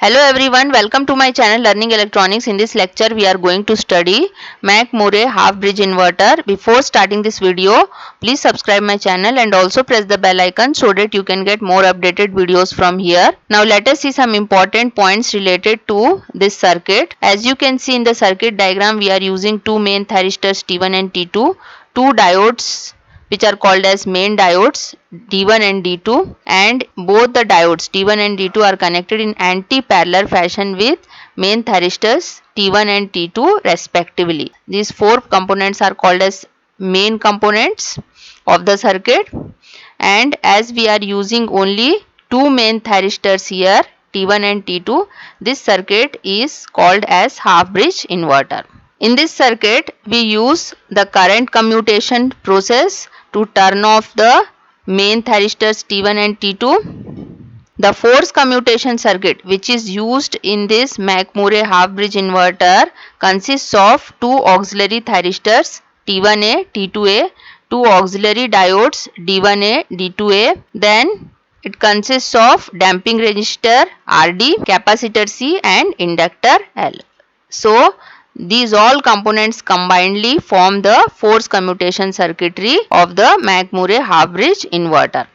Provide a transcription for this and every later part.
Hello everyone, welcome to my channel Learning Electronics. In this lecture we are going to study Mac-Murray half bridge inverter. Before starting this video, please subscribe my channel and also press the bell icon so that you can get more updated videos from here. Now let us see some important points related to this circuit. As you can see in the circuit diagram, we are using two main thyristors T1 and T2, two diodes which are called as main diodes D1 and D2, and both the diodes D1 and D2 are connected in anti-parallel fashion with main thyristors T1 and T2 respectively. These four components are called as main components of the circuit, and as we are using only two main thyristors here T1 and T2, this circuit is called as half bridge inverter. In this circuit, we use the current commutation process to turn off the main thyristors T1 and T2. The force commutation circuit which is used in this Mac-Murray half bridge inverter consists of two auxiliary thyristors T1A T2A, two auxiliary diodes D1A D2A, then it consists of damping resistor RD, capacitor C and inductor L. So these all components combinedly form the force commutation circuitry of the Mac-Murray half bridge inverter.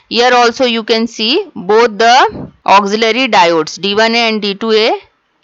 Here also you can see both the auxiliary diodes D1A and D2A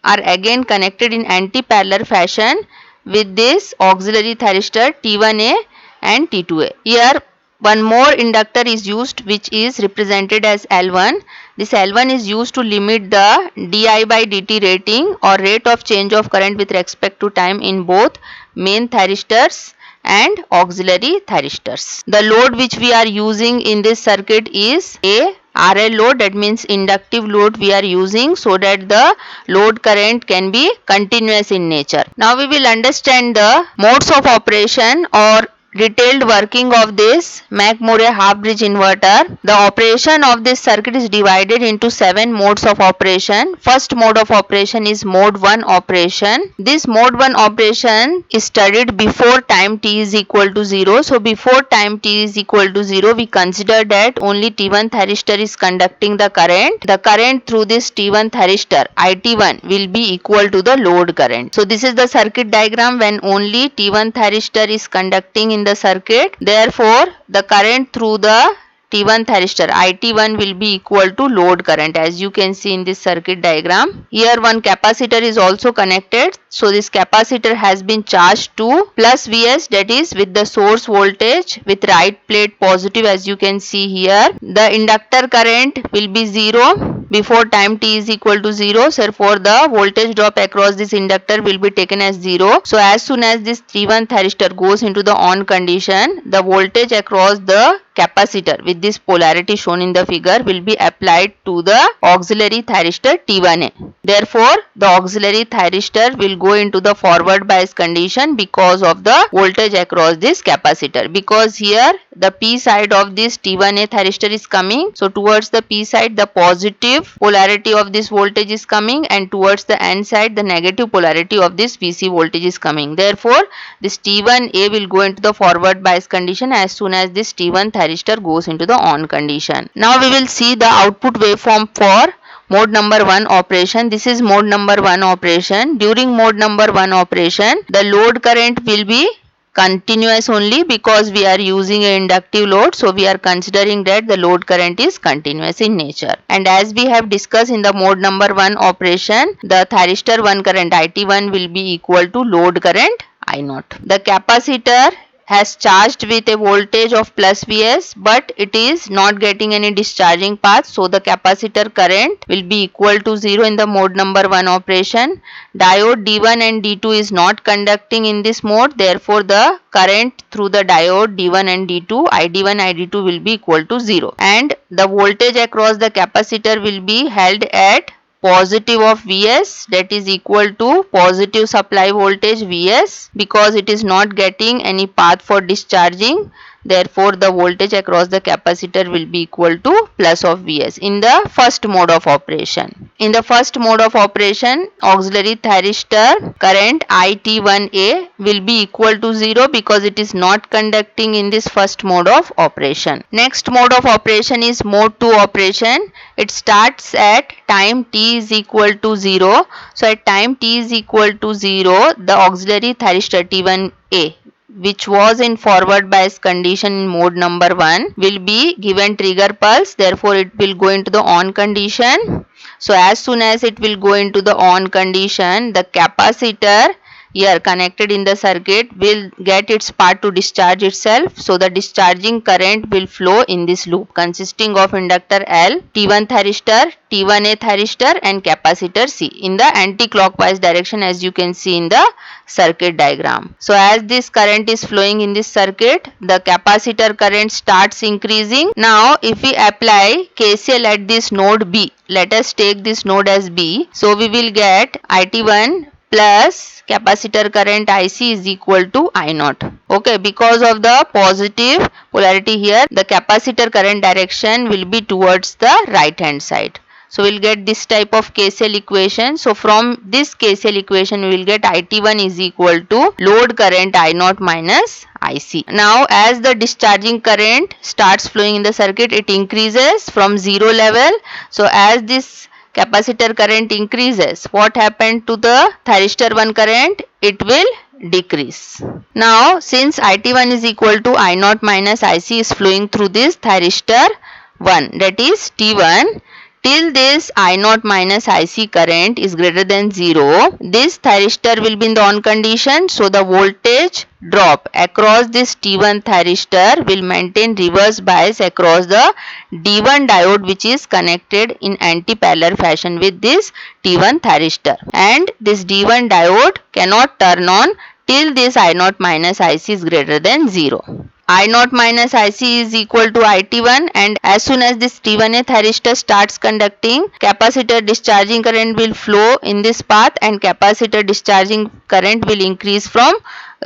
are again connected in anti-parallel fashion with this auxiliary thyristor T1A and T2A. Here one more inductor is used which is represented as L1. This L1 is used to limit the di by dt rating or rate of change of current with respect to time in both main thyristors and auxiliary thyristors. The load which we are using in this circuit is a RL load, that means inductive load we are using so that the load current can be continuous in nature. Now we will understand the modes of operation or detailed working of this Mac-Murray half bridge inverter. The operation of this circuit is divided into 7 modes of operation. First mode of operation is mode 1 operation. This mode 1 operation is studied before time t is equal to 0. So before time t is equal to 0, we consider that only T1 thyristor is conducting the current. The current through this T1 thyristor IT1 will be equal to the load current. So this is the circuit diagram when only T1 thyristor is conducting in the circuit. Therefore, the current through the T1 thyristor IT1 will be equal to load current, as you can see in this circuit diagram. Here one capacitor is also connected. So this capacitor has been charged to plus Vs, that is with the source voltage with right plate positive, as you can see here. The inductor current will be 0 before time t is equal to 0. Therefore the voltage drop across this inductor will be taken as 0. So as soon as this T1 thyristor goes into the on condition, the voltage across the capacitor with this polarity shown in the figure will be applied to the auxiliary thyristor T1A. Therefore, the auxiliary thyristor will go into the forward bias condition because of the voltage across this capacitor. Because here the P side of this T1A thyristor is coming. So towards the P side the positive polarity of this voltage is coming, and towards the N side the negative polarity of this VC voltage is coming. Therefore, this T1A will go into the forward bias condition as soon as this T1 thyristor goes into the on condition. Now we will see the output waveform for mode number 1 operation. This is mode number 1 operation. During mode number 1 operation, the load current will be continuous only because we are using an inductive load. So we are considering that the load current is continuous in nature. And as we have discussed in the mode number 1 operation, the thyristor 1 current IT1 will be equal to load current I0. The capacitor has charged with a voltage of plus Vs, but it is not getting any discharging path. So the capacitor current will be equal to 0 in the mode number 1 operation. Diode D1 and D2 is not conducting in this mode. Therefore, the current through the diode D1 and D2, ID1, ID2 will be equal to 0. And the voltage across the capacitor will be held at positive of Vs, that is equal to positive supply voltage Vs, because it is not getting any path for discharging. Therefore, the voltage across the capacitor will be equal to plus of Vs in the first mode of operation. In the first mode of operation, auxiliary thyristor current IT1A will be equal to 0 because it is not conducting in this first mode of operation. Next mode of operation is mode 2 operation. It starts at time t is equal to 0. So at time t is equal to 0, the auxiliary thyristor T1A, which was in forward bias condition in mode number 1, will be given trigger pulse. Therefore it will go into the on condition. So as soon as it will go into the on condition, the capacitor here connected in the circuit will get its part to discharge itself. So the discharging current will flow in this loop consisting of inductor L, T1 thyristor, T1A thyristor and capacitor C in the anti-clockwise direction, as you can see in the circuit diagram. So as this current is flowing in this circuit, the capacitor current starts increasing. Now if we apply KCL at this node B, let us take this node as B. So we will get IT1 plus capacitor current IC is equal to I0. Okay, because of the positive polarity here, the capacitor current direction will be towards the right hand side. So we'll get this type of KCL equation. So from this KCL equation we will get IT1 is equal to load current I0 minus IC. Now as the discharging current starts flowing in the circuit, it increases from 0 level. So as this capacitor current increases, what happened to the thyristor 1 current? It will decrease. Now since IT1 is equal to I0 minus IC is flowing through this thyristor 1, that is T1, till this I0 minus IC current is greater than 0, this thyristor will be in the on condition. So the voltage drop across this T1 thyristor will maintain reverse bias across the D1 diode, which is connected in anti-parallel fashion with this T1 thyristor, and this D1 diode cannot turn on till this I0 minus IC is greater than 0. I0 minus IC is equal to IT1, and as soon as this T1A thyristor starts conducting, capacitor discharging current will flow in this path and capacitor discharging current will increase from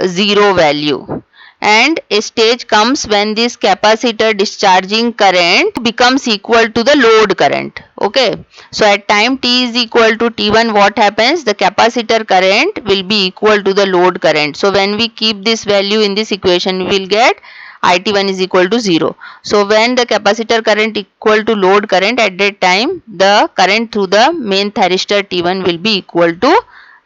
0 value. And a stage comes when this capacitor discharging current becomes equal to the load current. Okay, so at time t is equal to T1, what happens? The capacitor current will be equal to the load current. So when we keep this value in this equation, we will get IT1 is equal to 0. So when the capacitor current equal to load current, at that time the current through the main thyristor T1 will be equal to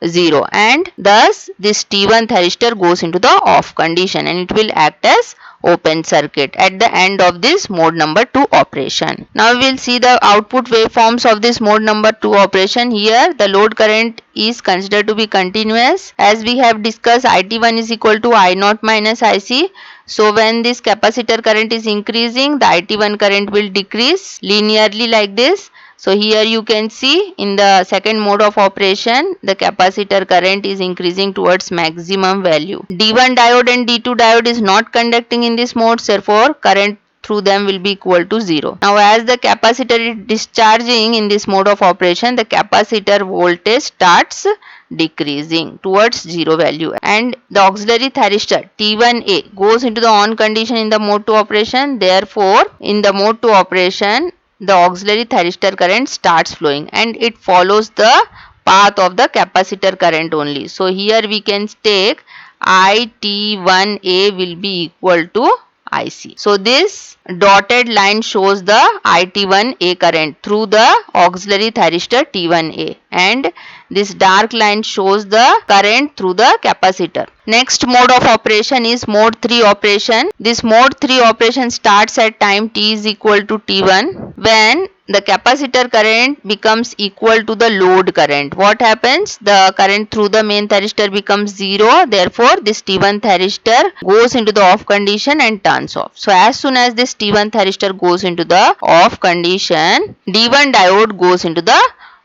0, and thus this T1 thyristor goes into the off condition and it will act as open circuit at the end of this mode number 2 operation. Now we will see the output waveforms of this mode number 2 operation. Here the load current is considered to be continuous. As we have discussed, IT1 is equal to I0 minus IC. So when this capacitor current is increasing, the IT1 current will decrease linearly like this. So here you can see in the second mode of operation, the capacitor current is increasing towards maximum value. D1 diode and D2 diode is not conducting in this mode, therefore current through them will be equal to 0. Now as the capacitor is discharging in this mode of operation, the capacitor voltage starts decreasing towards 0 value, and the auxiliary thyristor T1A goes into the on condition in the mode 2 operation. Therefore in the mode 2 operation, the auxiliary thyristor current starts flowing and it follows the path of the capacitor current only. So here we can take IT1A will be equal to IC. So this dotted line shows the IT1A current through the auxiliary thyristor T1A, and this dark line shows the current through the capacitor. Next mode of operation is mode 3 operation. This mode 3 operation starts at time t is equal to T1 when the capacitor current becomes equal to the load current. What happens? The current through the main thyristor becomes 0. Therefore this T1 thyristor goes into the off condition and turns off. So as soon as this T1 thyristor goes into the off condition, D1 diode goes into the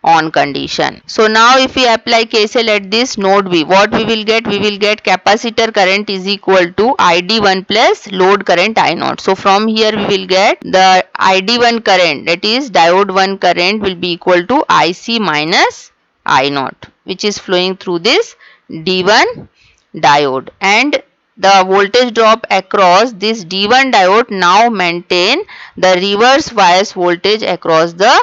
on condition. So now if we apply KCL at this node B, what we will get? We will get capacitor current is equal to ID1 plus load current I0. So from here we will get the ID1 current, that is diode 1 current, will be equal to IC minus I0, which is flowing through this D1 diode, and the voltage drop across this D1 diode now maintain the reverse bias voltage across the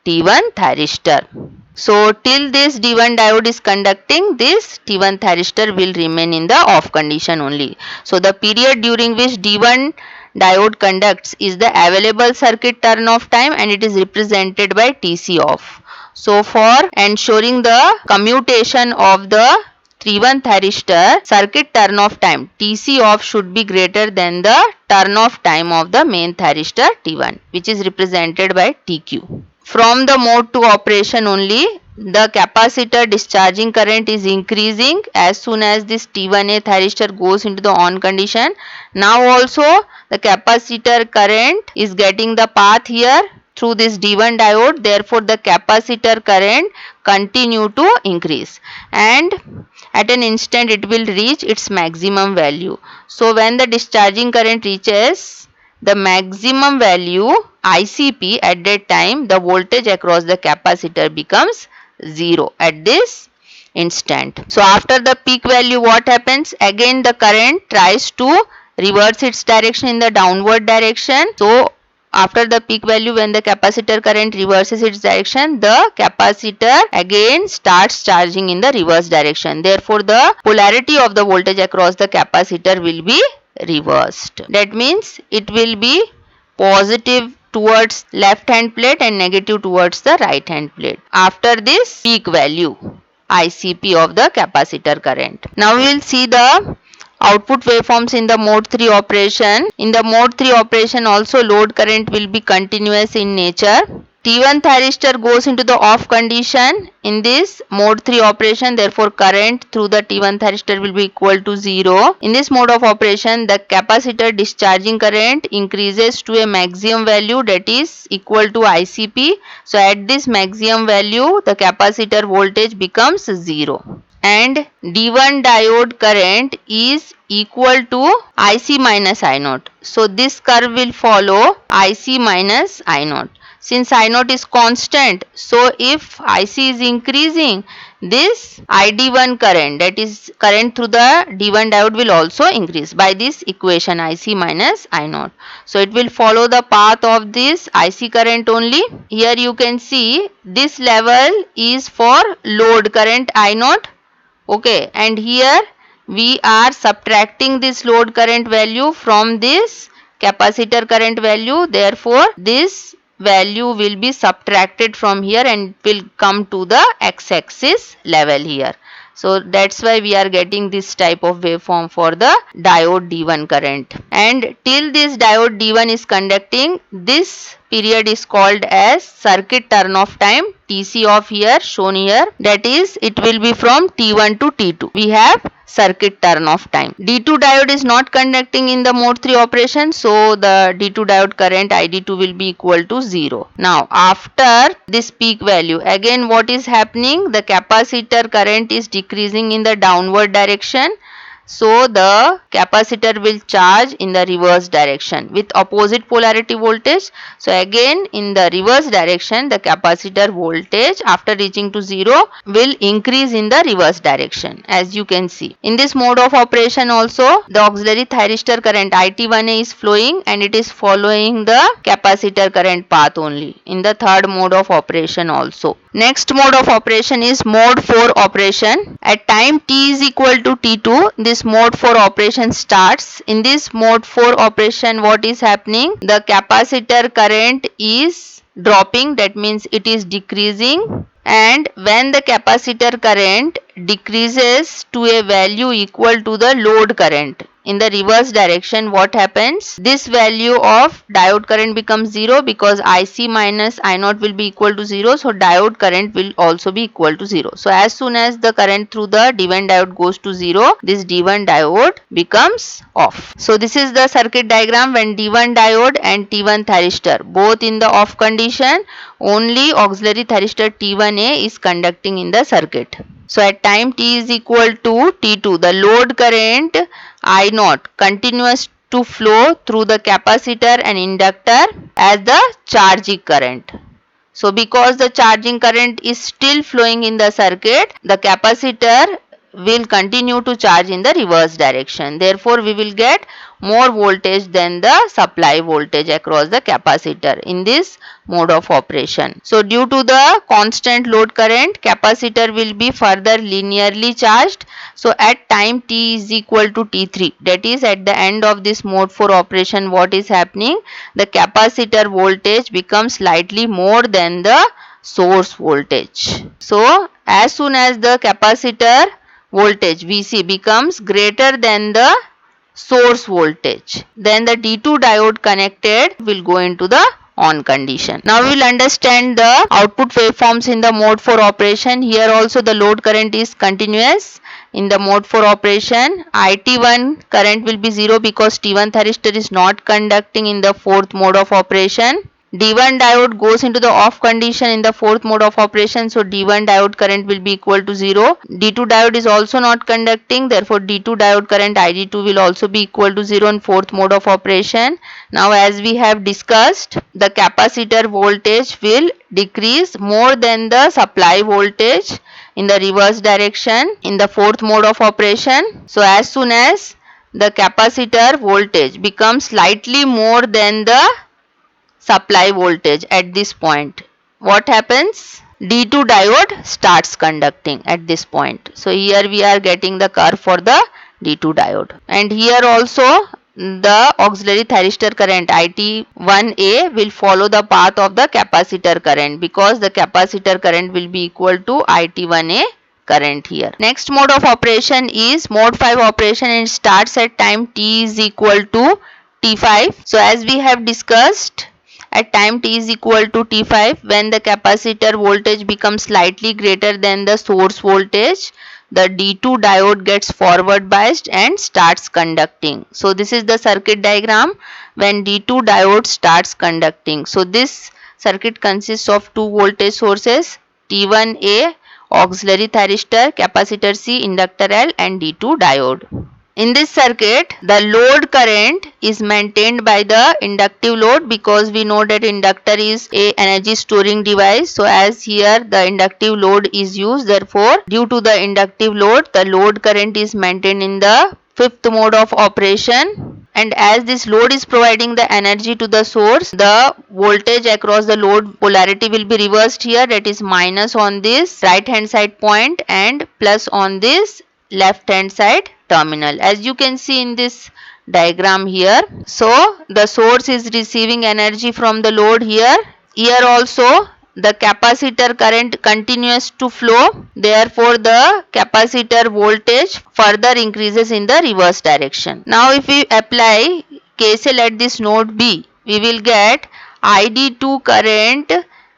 T1 thyristor. So till this D1 diode is conducting, this T1 thyristor will remain in the off condition only. So the period during which D1 diode conducts is the available circuit turn off time, and it is represented by TC off. So for ensuring the commutation of the T1 thyristor, circuit turn off time TC off should be greater than the turn off time of the main thyristor T1, which is represented by TQ. From the mode 2 operation only, the capacitor discharging current is increasing as soon as this T1A thyristor goes into the on condition. Now also the capacitor current is getting the path here through this D1 diode, therefore the capacitor current continue to increase, and at an instant it will reach its maximum value. So when the discharging current reaches the maximum value ICP, at that time the voltage across the capacitor becomes 0 at this instant. So after the peak value, what happens? Again the current tries to reverse its direction in the downward direction. So after the peak value, when the capacitor current reverses its direction, the capacitor again starts charging in the reverse direction. Therefore the polarity of the voltage across the capacitor will be reversed. That means it will be positive towards left hand plate and negative towards the right hand plate after this peak value ICP of the capacitor current. Now we will see the output waveforms in the mode 3 operation. In the mode 3 operation also load current will be continuous in nature. T1 thyristor goes into the off condition in this mode 3 operation, therefore current through the T1 thyristor will be equal to 0. In this mode of operation, the capacitor discharging current increases to a maximum value, that is equal to ICP. So at this maximum value, the capacitor voltage becomes 0. And D1 diode current is equal to IC minus I0. So this curve will follow IC minus I0. Since I0 is constant, so if IC is increasing, this ID1 current, that is current through the D1 diode, will also increase by this equation IC minus I0. So it will follow the path of this IC current only. Here you can see this level is for load current I0. Okay, and here we are subtracting this load current value from this capacitor current value. Therefore this value will be subtracted from here and will come to the x-axis level here. So that's why we are getting this type of waveform for the diode D1 current. And till this diode D1 is conducting, this period is called as circuit turn off time, TC off here shown here, that is it will be from T1 to T2. We have circuit turn off time. D2 diode is not conducting in the mode 3 operation, so the D2 diode current ID2 will be equal to 0. Now after this peak value, again what is happening? The capacitor current is decreasing in the downward direction. So the capacitor will charge in the reverse direction with opposite polarity voltage. So again in the reverse direction, the capacitor voltage after reaching to 0 will increase in the reverse direction, as you can see. In this mode of operation also, the auxiliary thyristor current IT1A is flowing and it is following the capacitor current path only in the third mode of operation also. Next mode of operation is mode 4 operation. At time t is equal to t2, this mode 4 operation starts. In this mode 4 operation, what is happening? The capacitor current is dropping, that means it is decreasing, and when the capacitor current decreases to a value equal to the load current in the reverse direction, what happens? This value of diode current becomes 0 because IC minus I0 will be equal to 0. So diode current will also be equal to 0. So as soon as the current through the D1 diode goes to 0, this D1 diode becomes off. So this is the circuit diagram when D1 diode and T1 thyristor both in the off condition, only auxiliary thyristor T1A is conducting in the circuit. So at time t is equal to T2, the load current I0 continues to flow through the capacitor and inductor as the charging current. So because the charging current is still flowing in the circuit, the capacitor will continue to charge in the reverse direction. Therefore, we will get more voltage than the supply voltage across the capacitor in this mode of operation. So, due to the constant load current, capacitor will be further linearly charged. So, at time t is equal to T3, that is at the end of this mode 4 operation, what is happening? The capacitor voltage becomes slightly more than the source voltage. So, as soon as the capacitor voltage Vc becomes greater than the source voltage, then the D2 diode connected will go into the on condition. Now we will understand the output waveforms in the mode 4 operation. Here also the load current is continuous. In the mode 4 operation, IT1 current will be 0 because T1 thyristor is not conducting in the fourth mode of operation. D1 diode goes into the off condition in the fourth mode of operation, so D1 diode current will be equal to 0. D2 diode is also not conducting, therefore D2 diode current ID2 will also be equal to 0 in fourth mode of operation. Now as we have discussed, the capacitor voltage will decrease more than the supply voltage in the reverse direction in the fourth mode of operation. So as soon as the capacitor voltage becomes slightly more than the supply voltage at this point, what happens? D2 diode starts conducting at this point. So here we are getting the curve for the D2 diode, and here also the auxiliary thyristor current IT1A will follow the path of the capacitor current because the capacitor current will be equal to IT1A current here. Next mode of operation is mode 5 operation, and it starts at time t is equal to T5. So as we have discussed, at time t is equal to T5, when the capacitor voltage becomes slightly greater than the source voltage, the D2 diode gets forward biased and starts conducting. So this is the circuit diagram when D2 diode starts conducting. So this circuit consists of two voltage sources, T1A auxiliary thyristor, capacitor C, inductor L, and D2 diode. In this circuit, the load current is maintained by the inductive load because we know that inductor is a energy storing device. So as here the inductive load is used, therefore due to the inductive load, the load current is maintained in the fifth mode of operation. And as this load is providing the energy to the source, the voltage across the load polarity will be reversed here, that is minus on this right hand side point and plus on this left hand side terminal, as you can see in this diagram here. So the source is receiving energy from the load here. Here also the capacitor current continues to flow, therefore the capacitor voltage further increases in the reverse direction. Now if we apply KCL at this node B, we will get ID2 current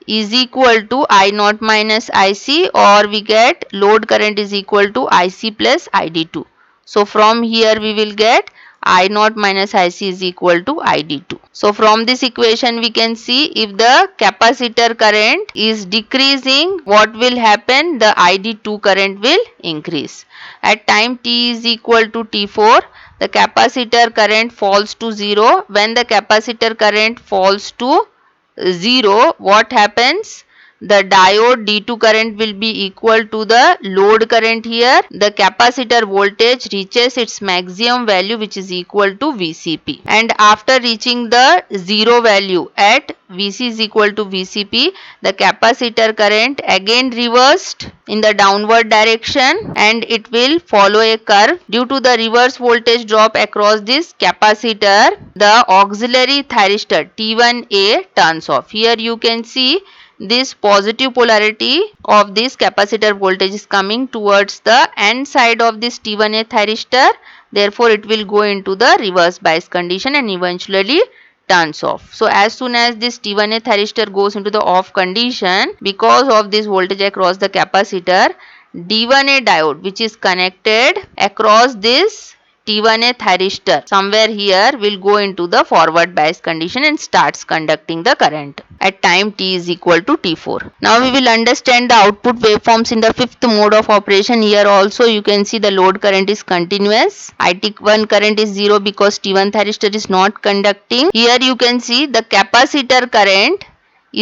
is equal to I0 minus IC, or we get load current is equal to IC plus ID2. So from here we will get I0 minus IC is equal to ID2. So from this equation we can see if the capacitor current is decreasing, what will happen? The ID2 current will increase. At time t is equal to T4, the capacitor current falls to 0. When the capacitor current falls to 0, what happens? The diode D2 current will be equal to the load current here. The capacitor voltage reaches its maximum value, which is equal to VCP. And after reaching the 0 value at Vc is equal to VCP, the capacitor current again reversed in the downward direction and it will follow a curve. Due to the reverse voltage drop across this capacitor, the auxiliary thyristor T1A turns off. Here you can see this positive polarity of this capacitor voltage is coming towards the end side of this T1A thyristor. Therefore, it will go into the reverse bias condition and eventually turns off. So, as soon as this T1A thyristor goes into the off condition, because of this voltage across the capacitor, D1A diode, which is connected across this T1A thyristor somewhere here, will go into the forward bias condition and starts conducting the current at time t is equal to T4. Now we will understand the output waveforms in the fifth mode of operation. Here also you can see the load current is continuous. IT1 current is 0 because T1 thyristor is not conducting. Here you can see the capacitor current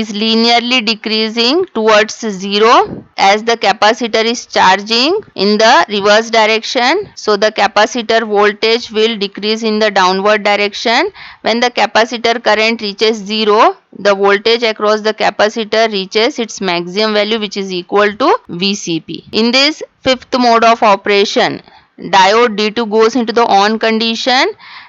is linearly decreasing towards 0 as the capacitor is charging in the reverse direction. So the capacitor voltage will decrease in the downward direction. When the capacitor current reaches 0, the voltage across the capacitor reaches its maximum value, which is equal to VCP. In this fifth mode of operation, diode D2 goes into the on condition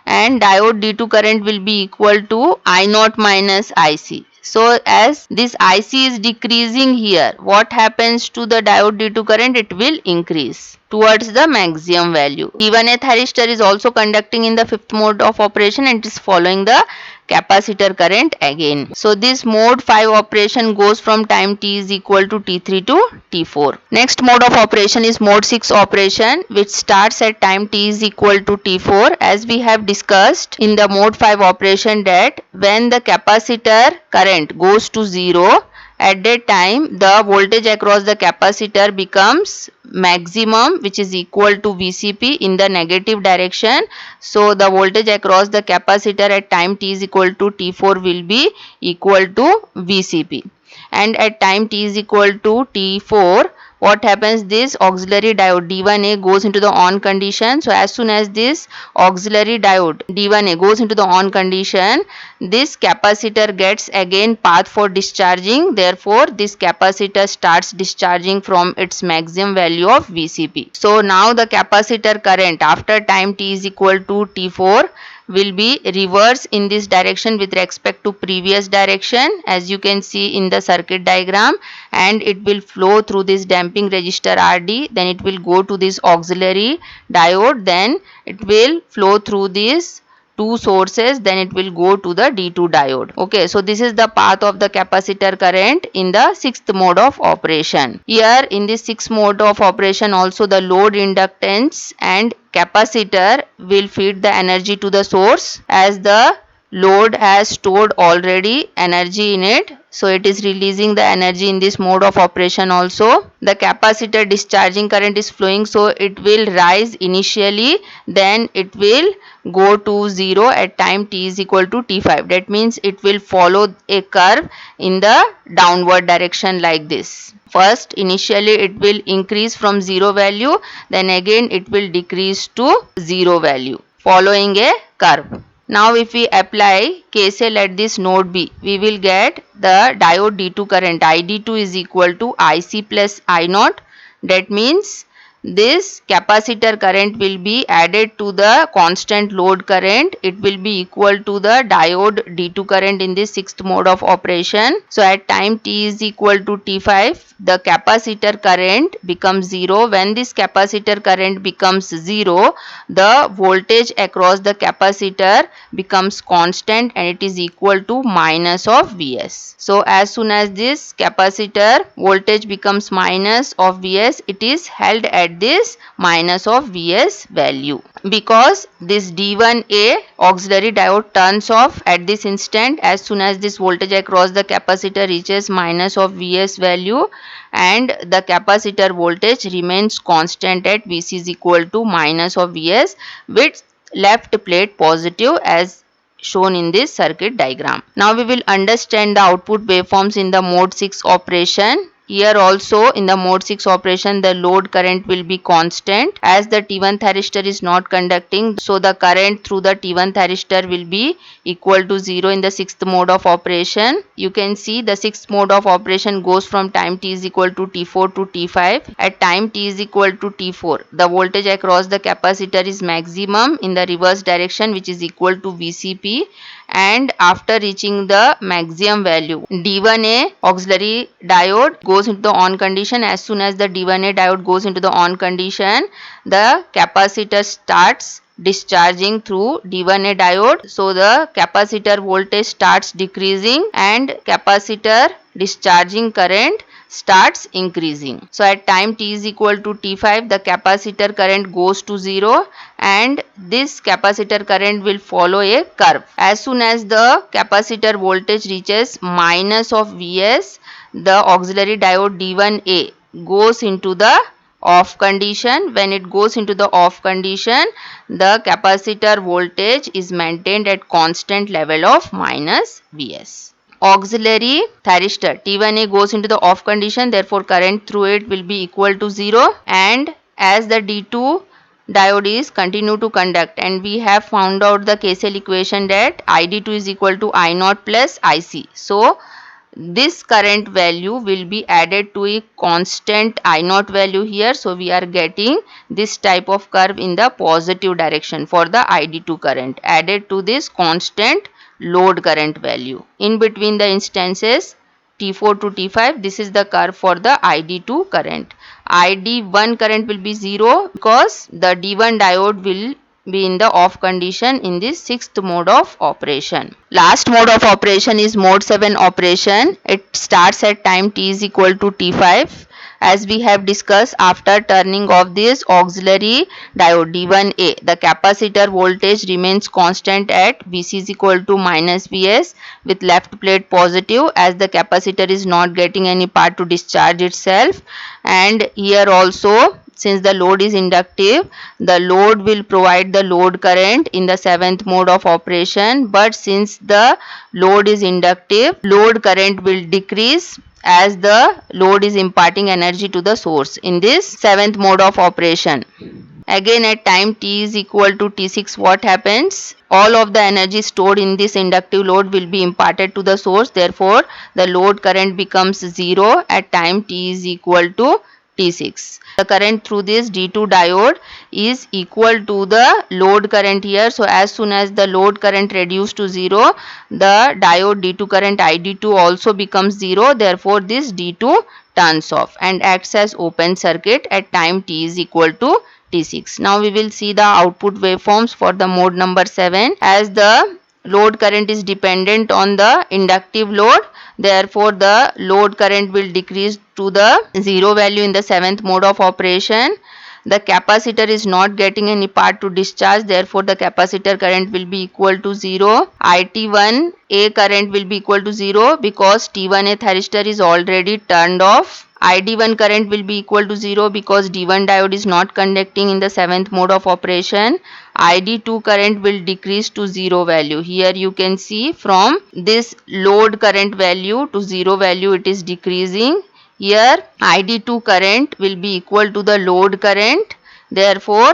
and diode D2 current will be equal to I0 minus IC. So as this IC is decreasing here, what happens to the diode D2 current? It will increase towards the maximum value. T1A thyristor is also conducting in the fifth mode of operation and it is following the capacitor current again. So this mode 5 operation goes from time t is equal to t3 to t4. Next mode of operation is mode 6 operation, which starts at time t is equal to t4. As we have discussed in the mode 5 operation that when the capacitor current goes to 0, at that time the voltage across the capacitor becomes maximum, which is equal to VCP in the negative direction. So the voltage across the capacitor at time t is equal to t4 will be equal to VCP, and at time t is equal to t4, what happens? This auxiliary diode D1A goes into the on condition. So as soon as this auxiliary diode D1A goes into the on condition, this capacitor gets again path for discharging. Therefore this capacitor starts discharging from its maximum value of VCP. So now the capacitor current after time t is equal to t4 will be reverse in this direction with respect to previous direction, as you can see in the circuit diagram, and it will flow through this damping resistor RD, then it will go to this auxiliary diode, then it will flow through these two sources, then it will go to the D2 diode. Okay, so this is the path of the capacitor current in the sixth mode of operation. Here in this sixth mode of operation also the load, inductance and capacitor will feed the energy to the source, as the load has stored already energy in it, so it is releasing the energy in this mode of operation also. The capacitor discharging current is flowing, so it will rise initially, then it will go to 0 at time t is equal to t5. That means it will follow a curve in the downward direction like this. First initially it will increase from 0 value, then again it will decrease to 0 value following a curve. Now if we apply KCL at this node B, we will get the diode D2 current ID2 is equal to IC plus I0. That means this capacitor current will be added to the constant load current. It will be equal to the diode D2 current in this sixth mode of operation. So at time t is equal to t5, the capacitor current becomes 0. When this capacitor current becomes 0, the voltage across the capacitor becomes constant and it is equal to minus of Vs. So as soon as this capacitor voltage becomes minus of Vs, it is held at this minus of Vs value, because this D1A auxiliary diode turns off at this instant as soon as this voltage across the capacitor reaches minus of Vs value, and the capacitor voltage remains constant at Vc is equal to minus of Vs with left plate positive as shown in this circuit diagram. Now we will understand the output waveforms in the mode 6 operation. Here also in the mode 6 operation the load current will be constant, as the T1 thyristor is not conducting, so the current through the T1 thyristor will be equal to 0 in the sixth mode of operation. You can see the sixth mode of operation goes from time t is equal to t4 to t5. At time t is equal to t4, the voltage across the capacitor is maximum in the reverse direction, which is equal to VCP, and after reaching the maximum value, D1A auxiliary diode goes into the on condition. As soon as the D1A diode goes into the on condition, the capacitor starts discharging through D1A diode. So the capacitor voltage starts decreasing and capacitor discharging current starts increasing. So at time t is equal to t5, the capacitor current goes to 0 and this capacitor current will follow a curve. As soon as the capacitor voltage reaches minus of Vs, the auxiliary diode D1A goes into the off condition. When it goes into the off condition, the capacitor voltage is maintained at constant level of minus Vs. auxiliary thyristor T1A goes into the off condition, therefore current through it will be equal to 0, and as the D2 diode is continue to conduct, and we have found out the KCL equation that ID2 is equal to I0 plus IC. So this current value will be added to a constant I0 value here, so we are getting this type of curve in the positive direction for the ID2 current added to this constant load current value. In between the instances T4 to T5, this is the curve for the ID2 current. ID1 current will be 0 because the D1 diode will be in the off condition in this sixth mode of operation. Last mode of operation is mode 7 operation. It starts at time t is equal to T5. As we have discussed, after turning off this auxiliary diode D1A, the capacitor voltage remains constant at Vc is equal to minus Vs with left plate positive, as the capacitor is not getting any part to discharge itself. And here also, since the load is inductive, the load will provide the load current in the seventh mode of operation, but since the load is inductive, load current will decrease as the load is imparting energy to the source in this seventh mode of operation. Again at time t is equal to T6, what happens? All of the energy stored in this inductive load will be imparted to the source, therefore the load current becomes 0 at time t is equal to T6. The current through this D2 diode is equal to the load current here. So as soon as the load current reduced to 0, the diode D2 current ID2 also becomes 0. Therefore this D2 turns off and acts as open circuit at time t is equal to T6. Now we will see the output waveforms for the mode number 7. As the load current is dependent on the inductive load, therefore the load current will decrease to the 0 value in the seventh mode of operation. The capacitor is not getting any part to discharge, therefore the capacitor current will be equal to 0. IT1A current will be equal to 0 because T1A thyristor is already turned off. ID1 current will be equal to 0 because D1 diode is not conducting in the seventh mode of operation. ID2 current will decrease to 0 value. Here you can see from this load current value to 0 value it is decreasing. Here ID2 current will be equal to the load current. Therefore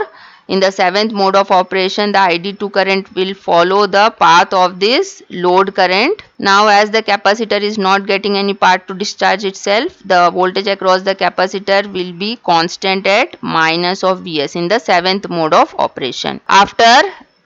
in the seventh mode of operation the ID2 current will follow the path of this load current. Now as the capacitor is not getting any part to discharge itself, the voltage across the capacitor will be constant at minus of Vs in the seventh mode of operation. After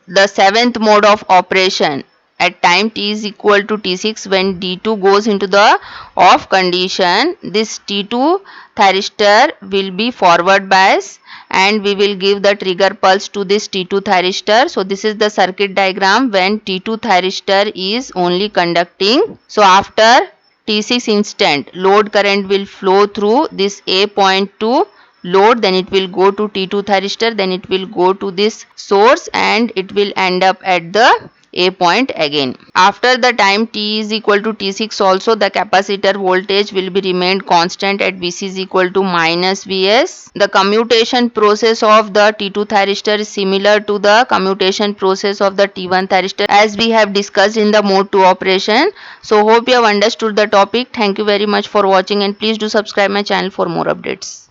the seventh mode of operation, at time t is equal to T6, when D2 goes into the off condition, this T2 thyristor will be forward bias and we will give the trigger pulse to this T2 thyristor. So this is the circuit diagram when T2 thyristor is only conducting. So after T6 instant, load current will flow through this A point to load, then it will go to T2 thyristor, then it will go to this source and it will end up at the A point again. After the time t is equal to T6 also, the capacitor voltage will be remained constant at Vc is equal to minus Vs. The commutation process of the T2 thyristor is similar to the commutation process of the T1 thyristor as we have discussed in the mode 2 operation. So hope you have understood the topic. Thank you very much for watching and please do subscribe my channel for more updates.